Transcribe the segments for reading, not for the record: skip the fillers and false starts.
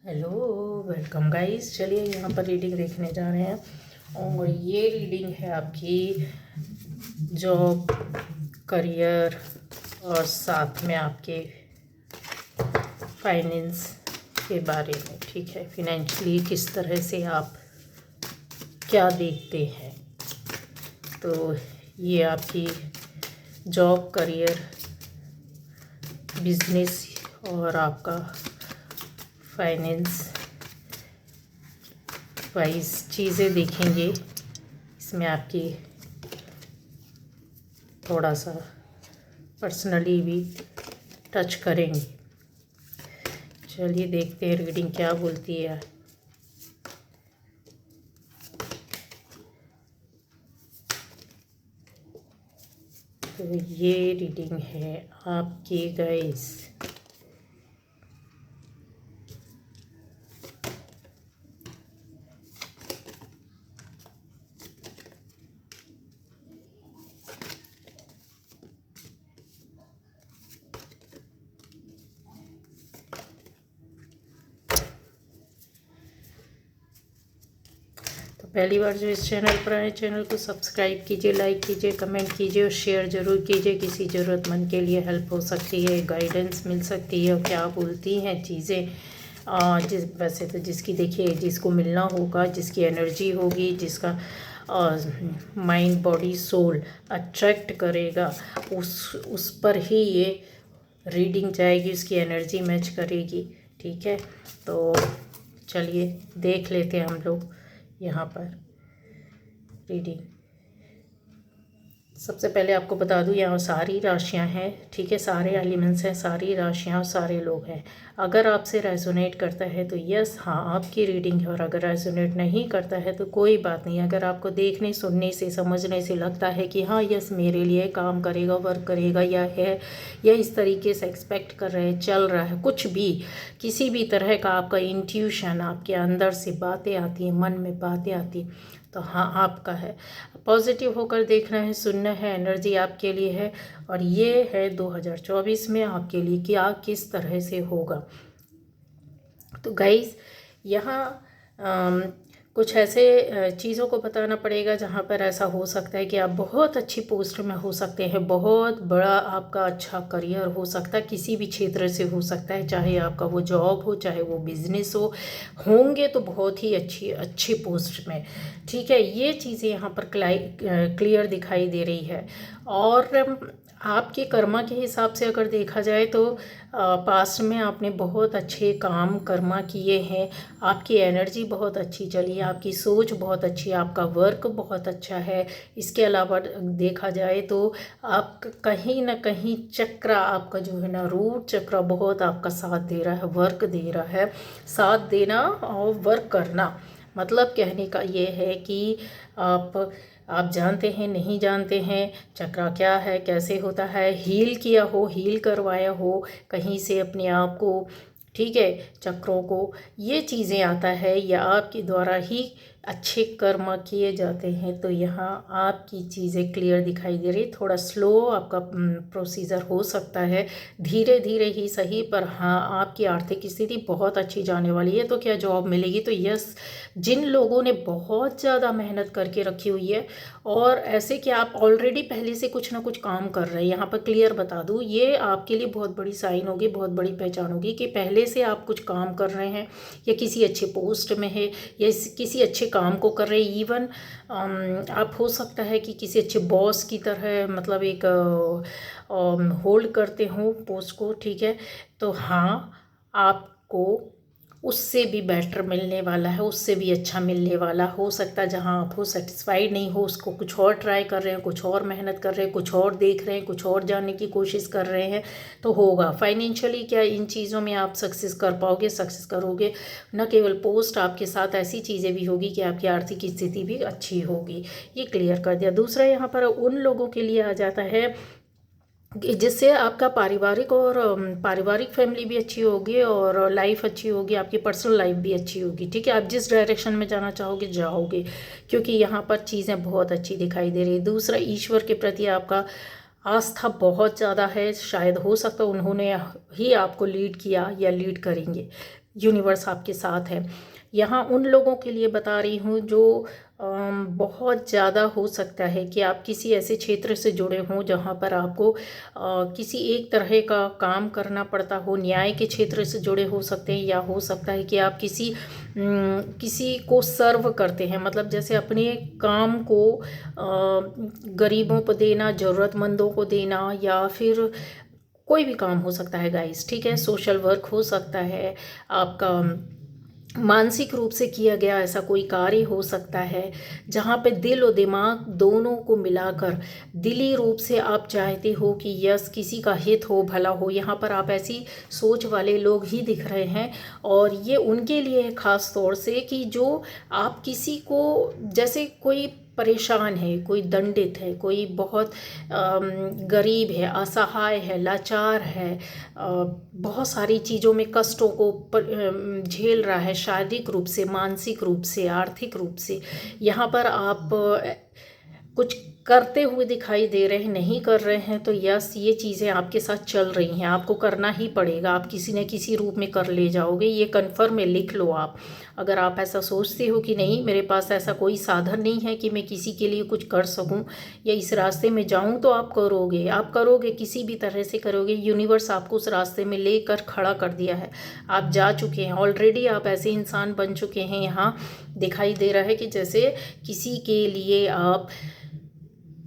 Hello, welcome guys. चलिए यहाँ पर रीडिंग देखने जा रहे हैं और ये रीडिंग है आपकी जॉब, करियर और साथ में आपके फाइनेंस के बारे में। ठीक है, फिनेंशियली किस तरह से आप क्या देखते हैं। तो ये आपकी जॉब, करियर, बिजनेस और आपका फाइनेंस वाइज चीज़ें देखेंगे। इसमें आपकी थोड़ा सा पर्सनली भी टच करेंगे। चलिए देखते हैं रीडिंग क्या बोलती है। तो ये रीडिंग है आपकी गाइस। पहली बार जो इस चैनल पर आए, चैनल को सब्सक्राइब कीजिए, लाइक कीजिए, कमेंट कीजिए और शेयर ज़रूर कीजिए। किसी ज़रूरतमंद के लिए हेल्प हो सकती है, गाइडेंस मिल सकती है। और क्या बोलती हैं चीज़ें, वैसे तो जिसकी देखिए, जिसको मिलना होगा, जिसकी एनर्जी होगी, जिसका माइंड, बॉडी, सोल अट्रैक्ट करेगा, उस पर ही ये रीडिंग जाएगी, उसकी एनर्जी मैच करेगी। ठीक है, तो चलिए देख लेते हैं हम लोग यहाँ पर रीडिंग। सबसे पहले आपको बता दूँ, यहाँ सारी राशियाँ हैं। ठीक है, सारे एलिमेंट्स हैं, सारी राशियाँ और सारे लोग हैं। अगर आपसे रेजोनेट करता है तो यस, हाँ आपकी रीडिंग है। और अगर रेजोनेट नहीं करता है तो कोई बात नहीं। अगर आपको देखने, सुनने से, समझने से लगता है कि हाँ यस मेरे लिए काम करेगा, वर्क करेगा, या है, या इस तरीके से एक्सपेक्ट कर रहे हैं, चल रहा है, कुछ भी, किसी भी तरह का आपका इंट्यूशन, आपके अंदर से बातें आती हैं, मन में बातें आती हैं, तो हाँ आपका है। पॉजिटिव होकर देखना है, सुनना है, एनर्जी आपके लिए है। और ये है 2024 में आपके लिए क्या किस तरह से होगा। तो गाइस यहाँ कुछ ऐसे चीज़ों को बताना पड़ेगा जहाँ पर ऐसा हो सकता है कि आप बहुत अच्छी पोस्ट में हो सकते हैं, बहुत बड़ा आपका अच्छा करियर हो सकता है, किसी भी क्षेत्र से हो सकता है, चाहे आपका वो जॉब हो, चाहे वो बिजनेस हो, होंगे तो बहुत ही अच्छी पोस्ट में। ठीक है, ये चीज़ें यहाँ पर क्लियर दिखाई दे रही है। और आपके कर्मा के हिसाब से अगर देखा जाए तो पास्ट में आपने बहुत अच्छे काम कर्मा किए हैं, आपकी एनर्जी बहुत अच्छी चली है, आपकी सोच बहुत अच्छी है, आपका वर्क बहुत अच्छा है। इसके अलावा देखा जाए तो आप कहीं ना कहीं चक्र आपका जो है ना, रूट चक्र बहुत आपका साथ दे रहा है, वर्क दे रहा है। साथ देना और वर्क करना मतलब कहने का ये है कि आप जानते हैं, नहीं जानते हैं चक्रा क्या है, कैसे होता है, हील किया हो, हील करवाया हो कहीं से अपने आप को, ठीक है, चक्रों को, ये चीज़ें आता है या आपके द्वारा ही अच्छे कर्म किए जाते हैं। तो यहाँ आपकी चीज़ें क्लियर दिखाई दे रही। थोड़ा स्लो आपका प्रोसीजर हो सकता है, धीरे धीरे ही सही, पर हाँ आपकी आर्थिक स्थिति बहुत अच्छी जाने वाली है। तो क्या जॉब मिलेगी? तो यस, जिन लोगों ने बहुत ज़्यादा मेहनत करके रखी हुई है और ऐसे कि आप ऑलरेडी पहले से कुछ ना कुछ काम कर रहे हैं, यहाँ पर क्लियर बता दूँ, ये आपके लिए बहुत बड़ी साइन होगी, बहुत बड़ी पहचान होगी कि पहले से आप कुछ काम कर रहे हैं, या किसी अच्छे पोस्ट में है, या किसी अच्छे काम को कर रहे हैं। इवन आप हो सकता है कि किसी अच्छे बॉस की तरह, मतलब एक होल्ड करते हो पोस्ट को। ठीक है, तो हाँ आपको उससे भी बेटर मिलने वाला है, उससे भी अच्छा मिलने वाला। हो सकता है जहाँ आप हो सेटिस्फाइड नहीं हो, उसको कुछ और ट्राई कर रहे हैं, कुछ और मेहनत कर रहे हैं, कुछ और देख रहे हैं, कुछ और जानने की कोशिश कर रहे हैं, तो होगा। फाइनेंशियली क्या इन चीज़ों में आप सक्सेस कर पाओगे, सक्सेस करोगे। न केवल पोस्ट, आपके साथ ऐसी चीज़ें भी होगी कि आपकी आर्थिक स्थिति भी अच्छी होगी। ये क्लियर कर दिया। दूसरा यहाँ पर उन लोगों के लिए आ जाता है जिससे आपका पारिवारिक फैमिली भी अच्छी होगी और लाइफ अच्छी होगी, आपकी पर्सनल लाइफ भी अच्छी होगी। ठीक है, आप जिस डायरेक्शन में जाना चाहोगे जाओगे, क्योंकि यहाँ पर चीज़ें बहुत अच्छी दिखाई दे रही है। दूसरा, ईश्वर के प्रति आपका आस्था बहुत ज़्यादा है। शायद हो सकता है उन्होंने ही आपको लीड किया या लीड करेंगे। यूनिवर्स आपके साथ है। यहाँ उन लोगों के लिए बता रही हूँ जो बहुत ज़्यादा हो सकता है कि आप किसी ऐसे क्षेत्र से जुड़े हों जहाँ पर आपको किसी एक तरह का काम करना पड़ता हो, न्याय के क्षेत्र से जुड़े हो सकते हैं, या हो सकता है कि आप किसी को सर्व करते हैं, मतलब जैसे अपने काम को गरीबों को देना, ज़रूरतमंदों को देना, या फिर कोई भी काम हो सकता है गाइस, ठीक है। सोशल वर्क हो सकता है, आपका मानसिक रूप से किया गया ऐसा कोई कार्य हो सकता है जहाँ पे दिल और दिमाग दोनों को मिलाकर दिली रूप से आप चाहते हो कि यस किसी का हित हो, भला हो। यहाँ पर आप ऐसी सोच वाले लोग ही दिख रहे हैं, और ये उनके लिए है ख़ास तौर से कि जो आप किसी को, जैसे कोई परेशान है, कोई दंडित है, कोई बहुत गरीब है, असहाय है, लाचार है, बहुत सारी चीज़ों में कष्टों को झेल रहा है, शारीरिक रूप से, मानसिक रूप से, आर्थिक रूप से। यहाँ पर आप कुछ करते हुए दिखाई दे रहे हैं, नहीं कर रहे हैं, तो यस ये चीज़ें आपके साथ चल रही हैं, आपको करना ही पड़ेगा, आप किसी न किसी रूप में कर ले जाओगे, ये कन्फर्म है, लिख लो आप। अगर आप ऐसा सोचते हो कि नहीं मेरे पास ऐसा कोई साधन नहीं है कि मैं किसी के लिए कुछ कर सकूं या इस रास्ते में जाऊं, तो आप करोगे, आप करोगे, किसी भी तरह से करोगे। यूनिवर्स आपको उस रास्ते में लेकर खड़ा कर दिया है, आप जा चुके हैं ऑलरेडी, आप ऐसे इंसान बन चुके हैं। यहाँ दिखाई दे रहा है कि जैसे किसी के लिए आप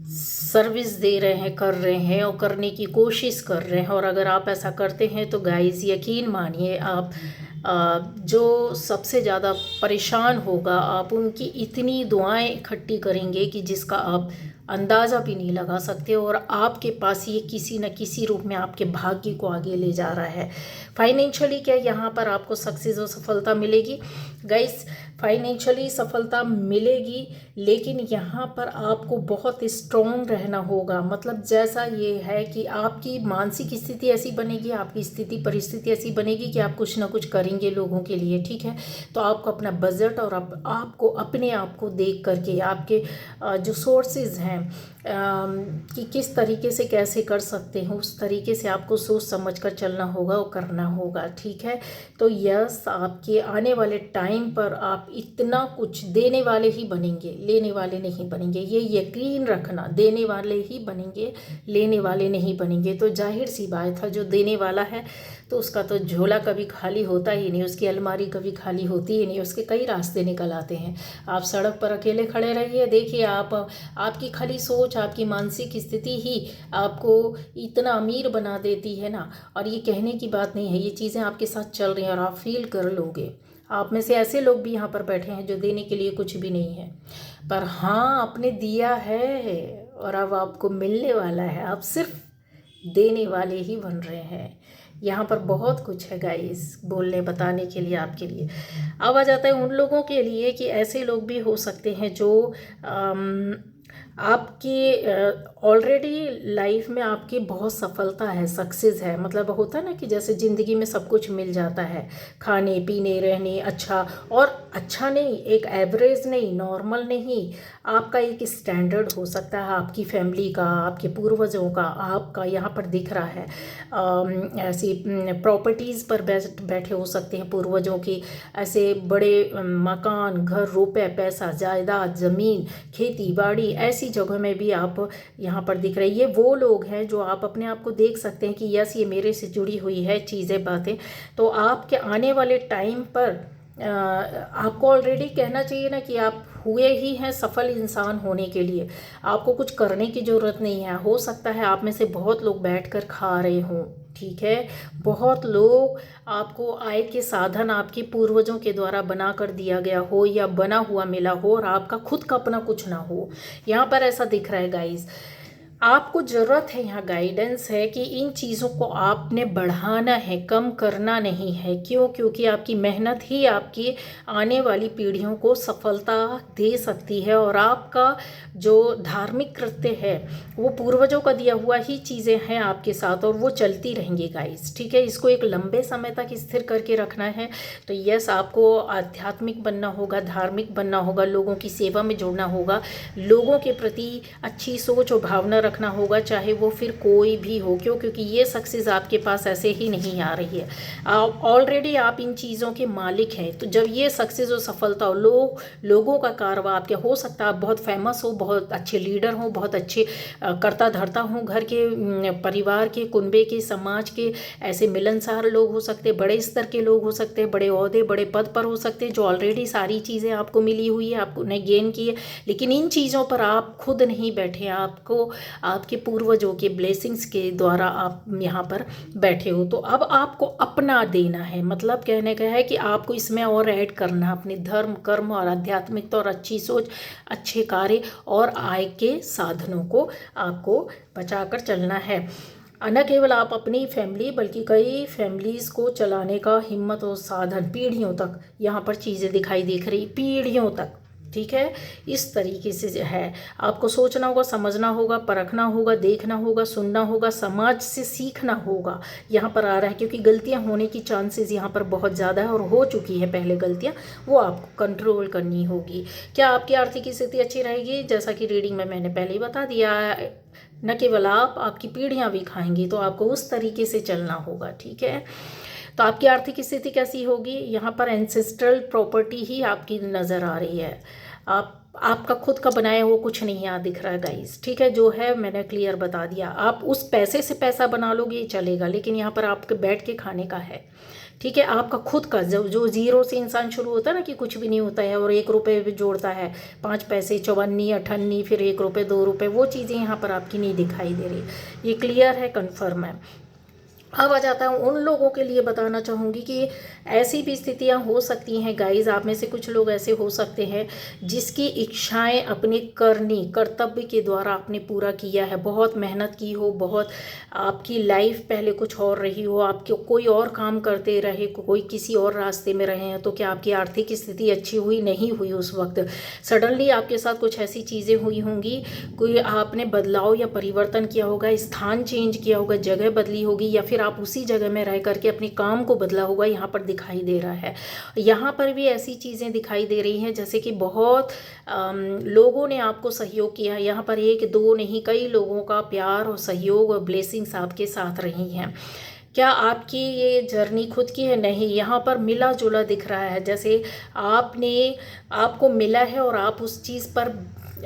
सर्विस दे रहे हैं, कर रहे हैं और करने की कोशिश कर रहे हैं। और अगर आप ऐसा करते हैं तो गाइस यकीन मानिए आप जो सबसे ज़्यादा परेशान होगा, आप उनकी इतनी दुआएं इकट्ठी करेंगे कि जिसका आप अंदाज़ा भी नहीं लगा सकते, और आपके पास ये किसी न किसी रूप में आपके भाग्य को आगे ले जा रहा है। फाइनेंशियली क्या यहाँ पर आपको सक्सेस और सफलता मिलेगी गाइस, फाइनेंशियली सफलता मिलेगी, लेकिन यहाँ पर आपको बहुत स्ट्रॉन्ग रहना होगा। मतलब जैसा ये है कि आपकी मानसिक स्थिति ऐसी बनेगी, आपकी स्थिति परिस्थिति ऐसी बनेगी कि आप कुछ ना कुछ करेंगे लोगों के लिए, ठीक है। तो आपको अपना बजट और आपको अपने आप को देख करके आपके जो सोर्सेज हैं कि किस तरीके से कैसे कर सकते हो, उस तरीके से आपको सोच समझ कर चलना होगा और करना होगा, ठीक है। तो यस आपके आने वाले टाइम पर आप इतना कुछ देने वाले ही बनेंगे, लेने वाले नहीं बनेंगे, ये यकीन रखना। देने वाले ही बनेंगे, लेने वाले नहीं बनेंगे। तो जाहिर सी बात है जो देने वाला है तो उसका तो झोला कभी खाली होता ही नहीं, उसकी अलमारी कभी खाली होती ही नहीं, उसके कई रास्ते निकल आते हैं। आप सड़क पर अकेले खड़े रहिए, देखिए आपकी खाली सोच, आपकी मानसिक स्थिति ही आपको इतना अमीर बना देती है ना। और ये कहने की बात नहीं है, ये चीज़ें आपके साथ चल रही हैं और आप फील कर लोगे। आप में से ऐसे लोग भी यहाँ पर बैठे हैं जो देने के लिए कुछ भी नहीं है, पर हाँ आपने दिया है और अब आपको मिलने वाला है। आप सिर्फ देने वाले ही बन रहे हैं। यहाँ पर बहुत कुछ है गाइस बोलने बताने के लिए आपके लिए। अब आ जाता है उन लोगों के लिए कि ऐसे लोग भी हो सकते हैं जो आपकी ऑलरेडी लाइफ में आपकी बहुत सफलता है, सक्सेस है। मतलब होता है ना कि जैसे ज़िंदगी में सब कुछ मिल जाता है, खाने पीने रहने, अच्छा और अच्छा नहीं, एक एवरेज नहीं, नॉर्मल नहीं, आपका एक स्टैंडर्ड हो सकता है, आपकी फैमिली का, आपके पूर्वजों का, आपका यहाँ पर दिख रहा है। ऐसी प्रॉपर्टीज़ पर बैठे हो सकते हैं पूर्वजों की, ऐसे बड़े मकान, घर, रुपए, पैसा, जायदाद, ज़मीन, खेती बाड़ी, ऐसी जगह में भी आप यहाँ पर दिख रही है। वो लोग हैं जो आप अपने आप को देख सकते हैं कि यस ये मेरे से जुड़ी हुई है चीज़ें, बातें। तो आपके आने वाले टाइम पर आपको ऑलरेडी कहना चाहिए ना कि आप हुए ही हैं सफल इंसान होने के लिए। आपको कुछ करने की ज़रूरत नहीं है। हो सकता है आप में से बहुत लोग बैठकर खा रहे हों, ठीक है, बहुत लोग आपको आय के साधन आपके पूर्वजों के द्वारा बना कर दिया गया हो या बना हुआ मिला हो, और आपका खुद का अपना कुछ ना हो। यहाँ पर ऐसा दिख रहा है गाइस। आपको ज़रूरत है, यहाँ गाइडेंस है कि इन चीज़ों को आपने बढ़ाना है, कम करना नहीं है। क्यों? क्योंकि आपकी मेहनत ही आपकी आने वाली पीढ़ियों को सफलता दे सकती है। और आपका जो धार्मिक कृत्य है वो पूर्वजों का दिया हुआ ही चीज़ें हैं आपके साथ, और वो चलती रहेंगी गाइस, ठीक है। इसको एक लंबे समय तक स्थिर करके रखना है। तो यस आपको आध्यात्मिक बनना होगा, धार्मिक बनना होगा, लोगों की सेवा में जुड़ना होगा, लोगों के प्रति अच्छी सोच और भावना रखना होगा, चाहे वो फिर कोई भी हो। क्यों? क्योंकि ये सक्सेस आपके पास ऐसे ही नहीं आ रही है, ऑलरेडी आप इन चीज़ों के मालिक हैं। तो जब ये सक्सेस और सफलता हो, लोगों का कारवा आपके हो सकता है, आप बहुत फेमस हो, बहुत अच्छे लीडर हो, बहुत अच्छे कर्ता धर्ता हो, घर के, परिवार के, कुनबे के, समाज के ऐसे मिलनसार लोग हो सकते, बड़े स्तर के लोग हो सकते, बड़े ओहदे बड़े पद पर हो सकते, जो ऑलरेडी सारी चीज़ें आपको मिली हुई है, आपको ने गेन की है। लेकिन इन चीज़ों पर आप खुद नहीं बैठे, आपको आपके पूर्वजों के ब्लेसिंग्स के द्वारा आप यहाँ पर बैठे हो। तो अब आपको अपना देना है, मतलब कहने का है कि आपको इसमें और ऐड करना, अपने धर्म, कर्म और आध्यात्मिकता और अच्छी सोच, अच्छे कार्य और आय के साधनों को आपको बचाकर चलना है। न केवल आप अपनी फैमिली बल्कि कई फैमिलीज़ को चलाने का हिम्मत और साधन, पीढ़ियों तक यहाँ पर चीज़ें दिखाई दिख रही, पीढ़ियों तक। ठीक है, इस तरीके से है। आपको सोचना होगा, समझना होगा, परखना होगा, देखना होगा, सुनना होगा, समाज से सीखना होगा। यहाँ पर आ रहा है क्योंकि गलतियाँ होने की चांसेस यहाँ पर बहुत ज़्यादा है और हो चुकी है पहले गलतियाँ, वो आपको कंट्रोल करनी होगी। क्या आपकी आर्थिक स्थिति अच्छी रहेगी? जैसा कि रीडिंग में मैंने पहले ही बता दिया, न केवल आप, आपकी पीढ़ियाँ भी खाएंगी, तो आपको उस तरीके से चलना होगा। ठीक है, तो आपकी आर्थिक स्थिति कैसी होगी? यहाँ पर एंसेस्ट्रल प्रॉपर्टी ही आपकी नज़र आ रही है। आपका खुद का बनाया हुआ कुछ नहीं यहाँ दिख रहा है गाइस। ठीक है, जो है मैंने क्लियर बता दिया। आप उस पैसे से पैसा बना लोगे चलेगा, लेकिन यहाँ पर आपके बैठ के खाने का है। ठीक है, आपका खुद का जो जीरो से इंसान शुरू होता है ना, कि कुछ भी नहीं होता है और 1 रुपये भी जोड़ता है, 5 पैसे, चौवन्नी, अठन्नी, फिर 1 रुपये, 2 रुपये, वो चीज़ें यहाँ पर आपकी नहीं दिखाई दे रही। ये क्लियर है, कन्फर्म है। अब आ जाता हूँ उन लोगों के लिए बताना चाहूँगी कि ऐसी भी स्थितियाँ हो सकती हैं गाइज, आप में से कुछ लोग ऐसे हो सकते हैं जिसकी इच्छाएं अपने करनी, कर्तव्य के द्वारा आपने पूरा किया है, बहुत मेहनत की हो, बहुत आपकी लाइफ पहले कुछ और रही हो, आप कोई और काम करते रहे, कोई किसी और रास्ते में रहे हैं, तो क्या आपकी आर्थिक स्थिति अच्छी हुई? नहीं हुई। उस वक्त सडनली आपके साथ कुछ ऐसी चीज़ें हुई होंगी, कोई आपने बदलाव या परिवर्तन किया होगा, स्थान चेंज किया होगा, जगह बदली होगी, या फिर आप उसी जगह में रह करके अपने काम को बदला होगा, यहाँ पर दिखाई दे रहा है। यहाँ पर भी ऐसी चीज़ें दिखाई दे रही हैं जैसे कि बहुत लोगों ने आपको सहयोग किया है। यहाँ पर 1 2 नहीं, कई लोगों का प्यार और सहयोग और ब्लेसिंग्स आपके साथ रही हैं। क्या आपकी ये जर्नी खुद की है? नहीं, यहाँ पर मिला जुला दिख रहा है, जैसे आपको मिला है और आप उस चीज़ पर,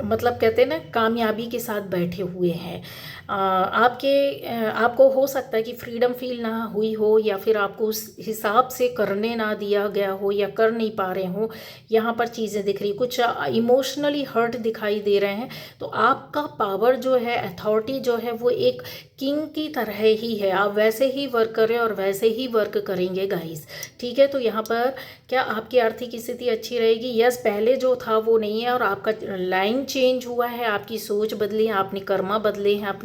मतलब कहते हैं ना, कामयाबी के साथ बैठे हुए हैं। आपको हो सकता है कि फ्रीडम फील ना हुई हो, या फिर आपको उस हिसाब से करने ना दिया गया हो, या कर नहीं पा रहे हो। यहाँ पर चीज़ें दिख रही, कुछ इमोशनली हर्ट दिखाई दे रहे हैं। तो आपका पावर जो है, अथॉरिटी जो है, वो एक किंग की तरह ही है। आप वैसे ही वर्क करें और वैसे ही वर्क करेंगे गाइस। ठीक है, तो यहाँ पर क्या आपकी आर्थिक स्थिति अच्छी रहेगी? यस, पहले जो था वो नहीं है, और आपका लाइन चेंज हुआ है, आपकी सोच बदली है, आपने कर्मा बदले हैं,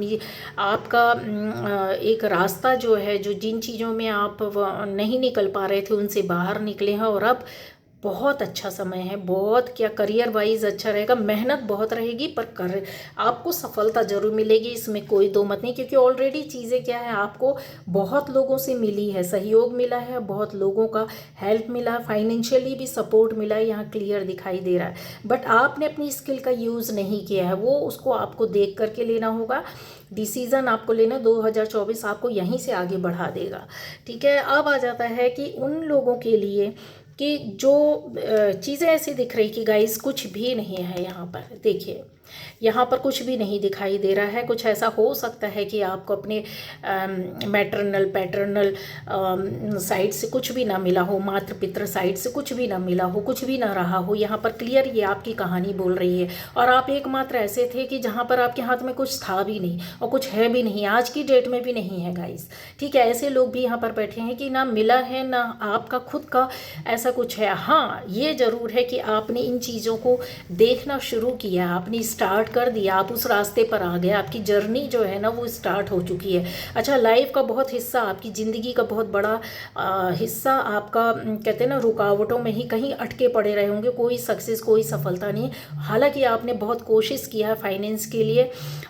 आपका एक रास्ता जो है, जो जिन चीज़ों में आप नहीं निकल पा रहे थे उनसे बाहर निकले हैं, और अब बहुत अच्छा समय है। बहुत क्या, करियर वाइज अच्छा रहेगा, मेहनत बहुत रहेगी, पर आपको सफलता जरूर मिलेगी, इसमें कोई दो मत नहीं। क्योंकि ऑलरेडी चीज़ें क्या है, आपको बहुत लोगों से मिली है, सहयोग मिला है, बहुत लोगों का हेल्प मिला है, फाइनेंशियली भी सपोर्ट मिला है, यहाँ क्लियर दिखाई दे रहा है। बट आपने अपनी स्किल का यूज़ नहीं किया है, वो उसको आपको देख करके लेना होगा। डिसीज़न आपको लेना, 2024 आपको यहीं से आगे बढ़ा देगा। ठीक है, अब आ जाता है कि उन लोगों के लिए कि जो चीज़ें ऐसी दिख रही कि गाइस कुछ भी नहीं है। यहाँ पर देखिए, यहाँ पर कुछ भी नहीं दिखाई दे रहा है। कुछ ऐसा हो सकता है कि आपको अपने मैटरनल पैटर्नल साइड से कुछ भी ना मिला हो, मातृ पितृ साइड से कुछ भी ना मिला हो, कुछ भी ना रहा हो। यहाँ पर क्लियर ये आपकी कहानी बोल रही है। और आप एकमात्र ऐसे थे कि जहाँ पर आपके हाथ में कुछ था भी नहीं और कुछ है भी नहीं, आज की डेट में भी नहीं है गाइस। ठीक है, ऐसे लोग भी यहाँ पर बैठे हैं कि ना मिला है ना आपका खुद का ऐसा कुछ है। हाँ, ये ज़रूर है कि आपने इन चीज़ों को देखना शुरू किया, आपने स्टार्ट कर दिया, आप उस रास्ते पर आ गए, आपकी जर्नी जो है ना वो स्टार्ट हो चुकी है। अच्छा, लाइफ का बहुत हिस्सा, आपकी ज़िंदगी का बहुत बड़ा हिस्सा आपका, कहते हैं ना, रुकावटों में ही कहीं अटके पड़े रहे होंगे, कोई सक्सेस, कोई सफलता नहीं। हालांकि आपने बहुत कोशिश किया है फाइनेंस के लिए,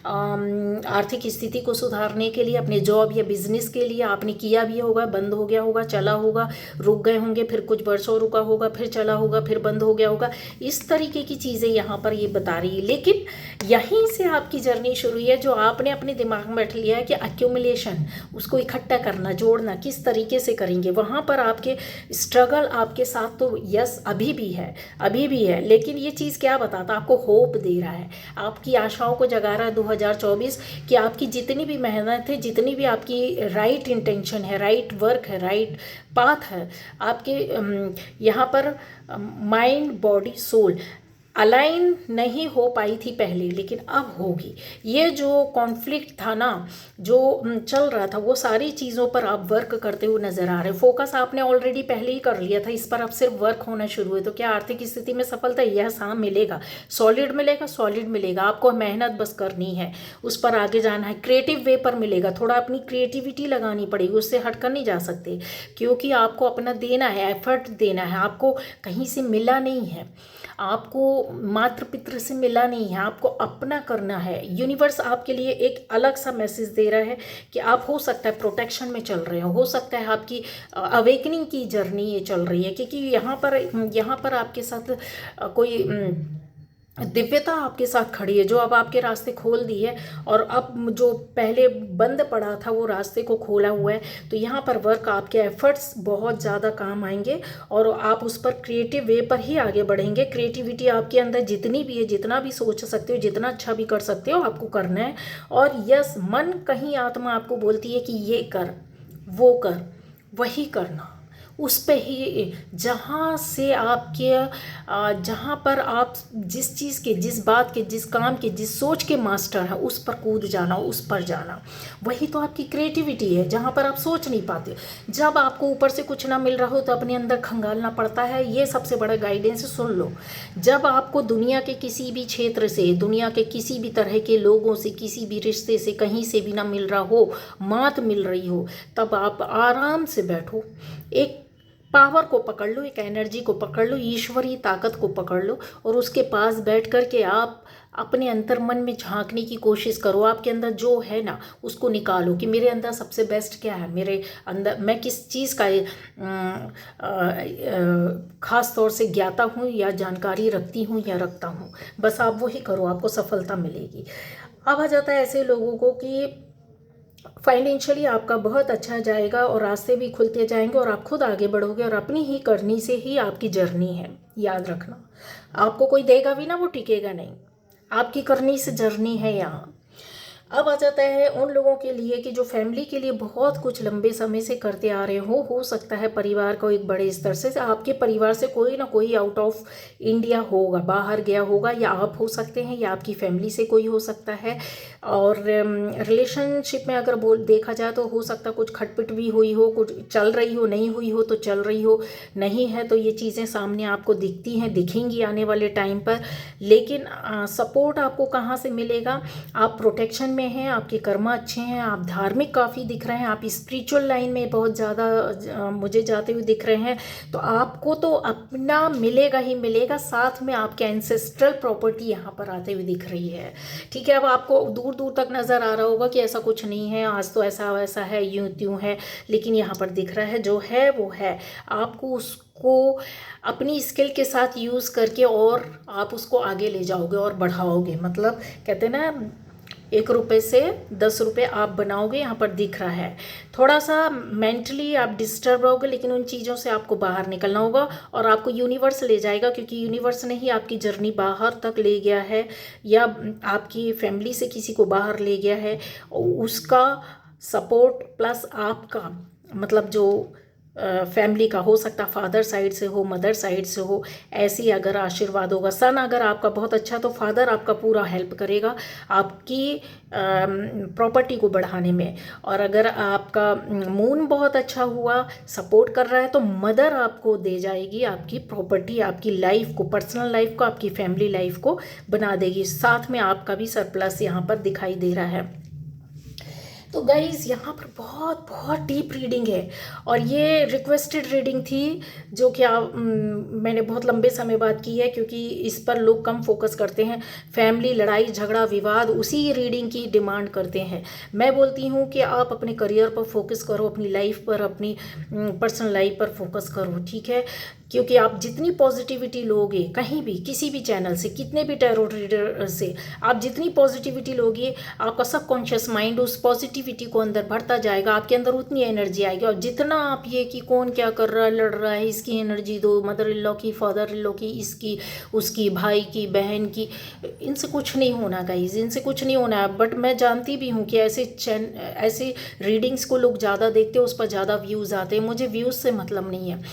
आर्थिक स्थिति को सुधारने के लिए, अपने जॉब या बिजनेस के लिए आपने किया भी होगा, बंद हो गया होगा, चला होगा, रुक गए होंगे, फिर कुछ वर्षों रुका होगा, फिर चला होगा, फिर बंद हो गया होगा। इस तरीके की चीज़ें यहाँ पर ये बता रही है। लेकिन लेकिन यहीं से आपकी जर्नी शुरू हुई है। जो आपने अपने दिमाग में बैठ लिया है कि एक्यूमुलेशन, उसको इकट्ठा करना, जोड़ना किस तरीके से करेंगे, वहाँ पर आपके स्ट्रगल आपके साथ तो यस अभी भी है, अभी भी है। लेकिन ये चीज़ क्या बताता, आपको होप दे रहा है, आपकी आशाओं को जगा रहा है 2024 कि आपकी जितनी भी मेहनत है, जितनी भी आपकी राइट इंटेंशन है, राइट वर्क है, राइट पाथ है, आपके यहाँ पर माइंड बॉडी सोल अलाइन नहीं हो पाई थी पहले, लेकिन अब होगी। ये जो कॉन्फ्लिक्ट था ना, जो चल रहा था, वो सारी चीज़ों पर आप वर्क करते हुए नज़र आ रहे हैं। फोकस आपने ऑलरेडी पहले ही कर लिया था, इस पर अब सिर्फ वर्क होना शुरू है। तो क्या आर्थिक स्थिति में सफलता? यस, हाँ मिलेगा, सॉलिड मिलेगा, सॉलिड मिलेगा। आपको मेहनत बस करनी है, उस पर आगे जाना है, क्रिएटिव वे पर मिलेगा। थोड़ा अपनी क्रिएटिविटी लगानी पड़ेगी, उससे हटकर नहीं जा सकते, क्योंकि आपको अपना देना है, एफर्ट देना है। आपको कहीं से मिला नहीं है, आपको मात्र पितृ से मिला नहीं है, आपको अपना करना है। यूनिवर्स आपके लिए एक अलग सा मैसेज दे रहा है कि आप हो सकता है प्रोटेक्शन में चल रहे हो सकता है आपकी अवेकनिंग की जर्नी ये चल रही है, क्योंकि यहाँ पर आपके साथ कोई दिव्यता आपके साथ खड़ी है, जो अब आपके रास्ते खोल दी है, और अब जो पहले बंद पड़ा था वो रास्ते को खोला हुआ है। तो यहाँ पर वर्क, आपके एफर्ट्स बहुत ज़्यादा काम आएंगे, और आप उस पर क्रिएटिव वे पर ही आगे बढ़ेंगे। क्रिएटिविटी आपके अंदर जितनी भी है, जितना भी सोच सकते हो, जितना अच्छा भी कर सकते हो, आपको करना है। और यस, मन कहीं आत्मा आपको बोलती है कि ये कर, वो कर, वही करना, उस पे ही, जहाँ से आपके जहाँ पर आप जिस चीज़ के, जिस बात के, जिस काम के, जिस सोच के मास्टर हैं, उस पर कूद जाना, उस पर जाना, वही तो आपकी क्रिएटिविटी है। जहाँ पर आप सोच नहीं पाते, जब आपको ऊपर से कुछ ना मिल रहा हो तो अपने अंदर खंगालना पड़ता है। ये सबसे बड़ा गाइडेंस सुन लो। जब आपको दुनिया के किसी भी क्षेत्र से, दुनिया के किसी भी तरह के लोगों से, किसी भी रिश्ते से, कहीं से भी ना मिल रहा हो, मात मिल रही हो, तब आप आराम से बैठो, एक पावर को पकड़ लो, एक एनर्जी को पकड़ लो, ईश्वरीय ताकत को पकड़ लो, और उसके पास बैठ कर के आप अपने अंतर मन में झांकने की कोशिश करो। आपके अंदर जो है ना, उसको निकालो कि मेरे अंदर सबसे बेस्ट क्या है, मेरे अंदर मैं किस चीज़ का ख़ास तौर से ज्ञाता हूँ, या जानकारी रखती हूँ, या रखता हूँ। बस आप वही करो, आपको सफलता मिलेगी। अब आ जाता है ऐसे लोगों को कि फाइनेंशियली आपका बहुत अच्छा जाएगा, और रास्ते भी खुलते जाएंगे, और आप खुद आगे बढ़ोगे, और अपनी ही करनी से ही आपकी जर्नी है। याद रखना, आपको कोई देगा भी ना, वो टिकेगा नहीं, आपकी करनी से जर्नी है यहाँ। अब आ जाता है उन लोगों के लिए कि जो फैमिली के लिए बहुत कुछ लंबे समय से करते आ रहे हो सकता है परिवार को एक बड़े स्तर से, आपके परिवार से कोई ना कोई आउट ऑफ इंडिया होगा, बाहर गया होगा, या आप हो सकते हैं, या आपकी फैमिली से कोई हो सकता है। और रिलेशनशिप में अगर देखा जाए तो हो सकता है कुछ खटपट भी हुई हो, कुछ चल रही हो, नहीं हुई हो तो चल रही हो, नहीं है तो ये चीज़ें सामने आपको दिखती हैं, दिखेंगी आने वाले टाइम पर। लेकिन सपोर्ट आपको कहाँ से मिलेगा? आप प्रोटेक्शन में हैं, आपके कर्म अच्छे हैं, आप धार्मिक काफ़ी दिख रहे हैं, आप स्पिरिचुअल लाइन में बहुत ज़्यादा मुझे जाते हुए दिख रहे हैं। तो आपको तो अपना मिलेगा ही मिलेगा, साथ में आपके एंसेस्ट्रल प्रॉपर्टी यहाँ पर आते हुए दिख रही है। ठीक है, अब आपको दूर दूर तक नज़र आ रहा होगा कि ऐसा कुछ नहीं है, आज तो ऐसा वैसा है, यूं त्यों है, लेकिन यहाँ पर दिख रहा है जो है वो है। आपको उसको अपनी स्किल के साथ यूज़ करके और आप उसको आगे ले जाओगे और बढ़ाओगे। मतलब कहते हैं ना, 1 रुपये से 10 रुपये आप बनाओगे, यहाँ पर दिख रहा है। थोड़ा सा मेंटली आप डिस्टर्ब रहोगे, लेकिन उन चीज़ों से आपको बाहर निकलना होगा, और आपको यूनिवर्स ले जाएगा, क्योंकि यूनिवर्स ने ही आपकी जर्नी बाहर तक ले गया है, या आपकी फैमिली से किसी को बाहर ले गया है। उसका सपोर्ट प्लस आपका, मतलब जो फैमिली का हो सकता, फादर साइड से हो, मदर साइड से हो, ऐसी अगर आशीर्वाद होगा। सन अगर आपका बहुत अच्छा, तो फादर आपका पूरा हेल्प करेगा आपकी प्रॉपर्टी को बढ़ाने में। और अगर आपका मून बहुत अच्छा हुआ, सपोर्ट कर रहा है, तो मदर आपको दे जाएगी आपकी प्रॉपर्टी, आपकी लाइफ को, पर्सनल लाइफ को, आपकी फैमिली लाइफ को बना देगी। साथ में आपका भी सरप्लस यहाँ पर दिखाई दे रहा है। तो गाइज़, यहाँ पर बहुत बहुत डीप रीडिंग है, और ये रिक्वेस्टेड रीडिंग थी, जो कि मैंने बहुत लंबे समय बाद की है, क्योंकि इस पर लोग कम फोकस करते हैं। फैमिली, लड़ाई झगड़ा विवाद, उसी रीडिंग की डिमांड करते हैं। मैं बोलती हूँ कि आप अपने करियर पर फोकस करो, अपनी लाइफ पर, अपनी पर्सनल लाइफ पर फोकस करो। ठीक है, क्योंकि आप जितनी पॉजिटिविटी लोगे कहीं भी, किसी भी चैनल से, कितने भी टैरो रीडर से, आप जितनी पॉजिटिविटी लोगे, आपका सबकॉन्शियस माइंड उस पॉजिटिविटी को अंदर भरता जाएगा, आपके अंदर उतनी एनर्जी आएगी। और जितना आप ये कि कौन क्या कर रहा है, लड़ रहा है, इसकी एनर्जी दो, मदर इन लॉ की, फादर इन लॉ की, इसकी, उसकी, भाई की, बहन की, इनसे कुछ नहीं होना गाइज, इनसे कुछ नहीं होना है। बट मैं जानती भी हूँ कि ऐसे रीडिंग्स को लोग ज़्यादा देखते हैं, उस पर ज़्यादा व्यूज़ आते हैं। मुझे व्यूज़ से मतलब नहीं है,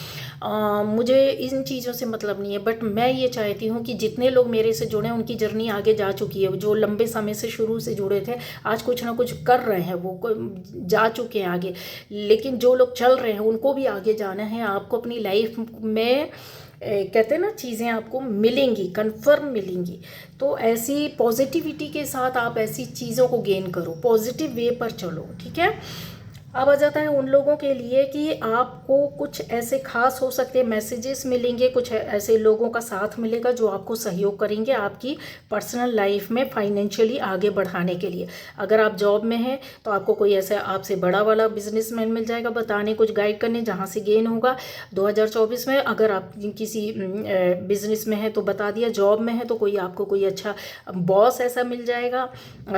मुझे इन चीज़ों से मतलब नहीं है। बट मैं ये चाहती हूँ कि जितने लोग मेरे से जुड़े हैं उनकी जर्नी आगे जा चुकी है, जो लंबे समय से शुरू से जुड़े थे आज कुछ ना कुछ कर रहे हैं, वो जा चुके हैं आगे। लेकिन जो लोग चल रहे हैं उनको भी आगे जाना है। आपको अपनी लाइफ में कहते हैं ना, चीज़ें आपको मिलेंगी, कन्फर्म मिलेंगी। तो ऐसी पॉजिटिविटी के साथ आप ऐसी चीज़ों को गेन करो, पॉजिटिव वे पर चलो, ठीक है। अब आ जाता है उन लोगों के लिए कि आपको कुछ ऐसे खास हो सकते हैं मैसेजेस मिलेंगे, कुछ ऐसे लोगों का साथ मिलेगा जो आपको सहयोग करेंगे आपकी पर्सनल लाइफ में फाइनेंशियली आगे बढ़ाने के लिए। अगर आप जॉब में हैं तो आपको कोई ऐसा आपसे बड़ा वाला बिजनेसमैन मिल जाएगा बताने, कुछ गाइड करने, जहाँ से गेन होगा 2024 में। अगर आप किसी बिजनेस में है तो बता दिया, जॉब में है तो कोई आपको कोई अच्छा बॉस ऐसा मिल जाएगा,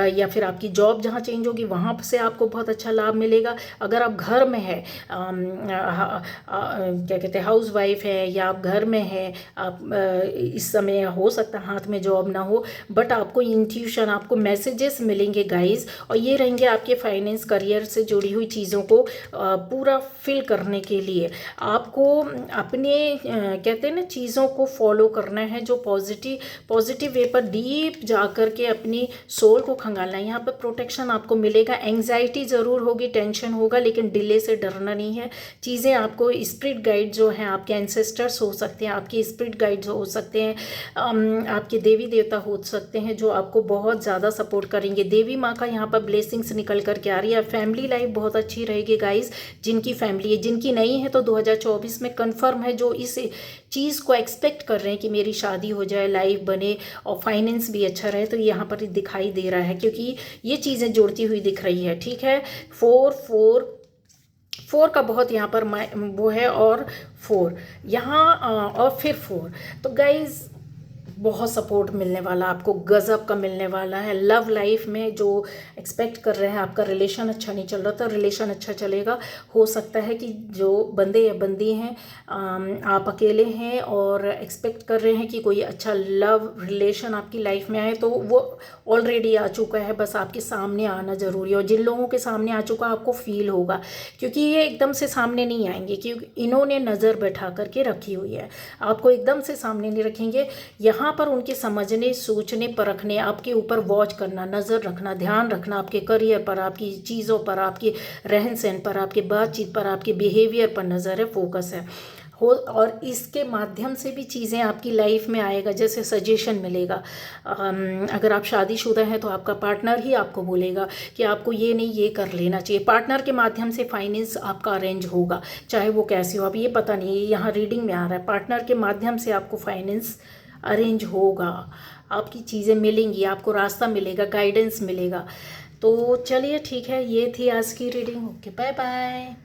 या फिर आपकी जॉब जहाँ चेंज होगी वहाँ से आपको बहुत अच्छा लाभ मिलेगा। अगर आप घर में है, क्या कहते हैं, हाउस वाइफ है, या आप घर में है, आप इस समय हो सकता है हाथ में जॉब ना हो, बट आपको इंट्यूशन, आपको मैसेजेस मिलेंगे गाइस, और ये रहेंगे आपके फाइनेंस करियर से जुड़ी हुई चीज़ों को पूरा फिल करने के लिए। आपको अपने कहते हैं ना चीज़ों को फॉलो करना है, जो पॉजिटिव वे पर डीप जा कर के अपनी सोल को खंगालना है। यहाँ पर प्रोटेक्शन आपको मिलेगा। एंग्जाइटी ज़रूर होगी, टेंशन होगा, लेकिन डिले से डरना नहीं है। चीज़ें आपको स्पिरिट गाइड जो हैं, आपके एंसेस्टर्स हो सकते हैं, आपके स्पिरिट गाइड्स हो सकते हैं, आपके देवी देवता हो सकते हैं जो आपको बहुत ज़्यादा सपोर्ट करेंगे। देवी माँ का यहाँ पर ब्लेसिंग्स निकल कर के आ रही है। फैमिली लाइफ बहुत अच्छी रहेगी गाइस, जिनकी फैमिली है, जिनकी नहीं है तो 2024 में कन्फर्म है, जो इस चीज़ को एक्सपेक्ट कर रहे हैं कि मेरी शादी हो जाए, लाइफ बने और फाइनेंस भी अच्छा रहे, तो यहाँ पर दिखाई दे रहा है, क्योंकि ये चीज़ें जुड़ती हुई दिख रही है, ठीक है। 4 का बहुत यहाँ पर वो है, और 4 यहाँ, और फिर 4, तो गाइज बहुत सपोर्ट मिलने वाला आपको, गज़ब का मिलने वाला है। लव लाइफ में जो एक्सपेक्ट कर रहे हैं, आपका रिलेशन अच्छा नहीं चल रहा था, रिलेशन अच्छा चलेगा। हो सकता है कि जो बंदे या बंदी हैं, आप अकेले हैं और एक्सपेक्ट कर रहे हैं कि कोई अच्छा लव रिलेशन आपकी लाइफ में आए, तो वो ऑलरेडी आ चुका है, बस आपके सामने आना ज़रूरी है। और जिन लोगों के सामने आ चुका आपको फील होगा, क्योंकि ये एकदम से सामने नहीं आएंगे, क्योंकि इन्होंने नज़र बैठा करके रखी हुई है, आपको एकदम से सामने नहीं रखेंगे। यहाँ पर उनके समझने, सोचने, परखने, आपके ऊपर वॉच करना, नज़र रखना, ध्यान रखना, आपके करियर पर, आपकी चीज़ों पर, आपके रहन सहन पर, आपके बातचीत पर, आपके बिहेवियर पर नज़र है, फोकस है हो। और इसके माध्यम से भी चीज़ें आपकी लाइफ में आएगा, जैसे सजेशन मिलेगा। अगर आप शादीशुदा हैं तो आपका पार्टनर ही आपको बोलेगा कि आपको ये नहीं, ये कर लेना चाहिए। पार्टनर के माध्यम से फाइनेंस आपका अरेंज होगा, चाहे वो कैसे हो, अब ये पता नहीं, यहाँ रीडिंग में आ रहा है, पार्टनर के माध्यम से आपको फाइनेंस अरेंज होगा, आपकी चीज़ें मिलेंगी, आपको रास्ता मिलेगा, गाइडेंस मिलेगा। तो चलिए ठीक है, ये थी आज की रीडिंग। Okay, bye bye.